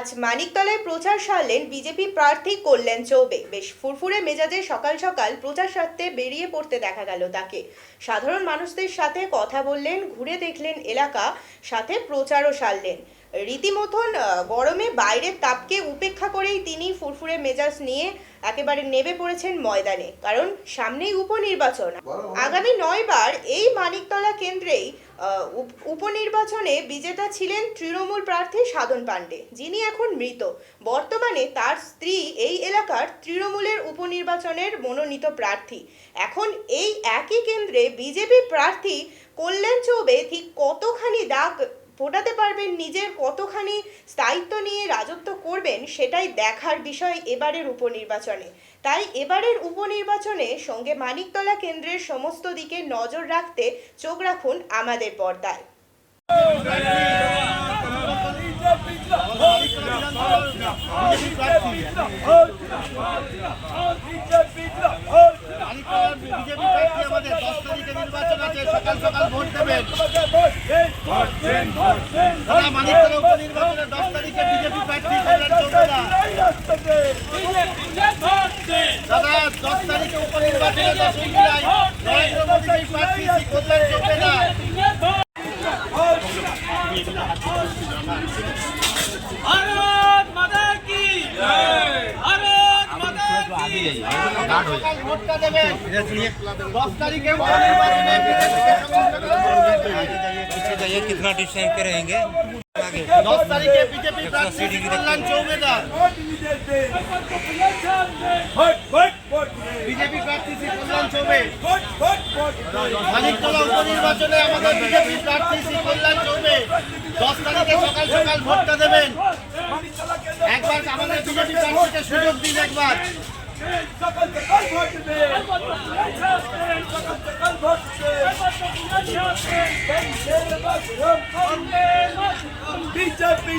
আজ মানিকতলায় প্রচার সারলেন বিজেপি প্রার্থী কল্যাণ চৌবে। বেশ ফুরফুরে মেজাজে সকাল সকাল প্রচার সারতে বেরিয়ে পড়তে দেখা গেল তাকে। সাধারণ মানুষদের সাথে কথা বললেন, ঘুরে দেখলেন এলাকা, সাথে প্রচারও সারলেন। রীতিমতন গরমে বাইরের তাপকে উপেক্ষা করেই তিনি ফুরফুরে মেজাজ নিয়ে একেবারে নেমে পড়েছেন ময়দানে, কারণ সামনেই উপনির্বাচন। আগামী 9 বার এই মানিকতলা কেন্দ্রেই উপনির্বাচনে বিজেতা ছিলেন তৃণমূল প্রার্থী সাধন পাণ্ডে, যিনি এখন মৃত। বর্তমানে তার স্ত্রী এই এলাকার তৃণমূলের উপনির্বাচনের মনোনীত প্রার্থী। এখন এই একই কেন্দ্রে বিজেপি প্রার্থী কল্যাণ চৌবে ঠিক কতখানি দাগ ফোটাতে পারবেন, নিজের কতখানি স্থায়িত্ব নিয়ে রাজত্ব করবেন, সেটাই দেখার বিষয় এবারের উপনির্বাচনে। তাই এবারের উপনির্বাচনে সঙ্গে মানিকতলা কেন্দ্রের সমস্ত দিকে নজর রাখতে চোখ রাখুন আমাদের পর্দায়। সকাল সকাল ভোট দেবেন। মানিকতলা উপনির্বাচনে 10 তারিখে বিজেপি প্রার্থী কল্যাণ চৌবে। দাদা 10 তারিখে উপনির্বাচনে 10 জুলাই নরেন্দ্র মোদী প্রার্থী কল্যাণ চৌবে। भारत माता की जय, भारत माता की সকাল ভোটটা দেবেন। 10 তারিখে উপনির্বাচনে ये कितना डिस्टेंस पे रहेंगे? 10 तारीखे बीजेपी प्रार्थी कल्याण चौबे। बीजेपी प्रार्थी कल्याण चौबे। मानिकतला उपनिर्वाचने আমাদের বিজেপি প্রার্থী কল্যাণ চৌবে। 10 তারিখে সকাল সকাল ভোটটা দেবেন। একবার আমাদের বিজেপি প্রার্থীকে সুযোগ দিন একবার। बीजेपी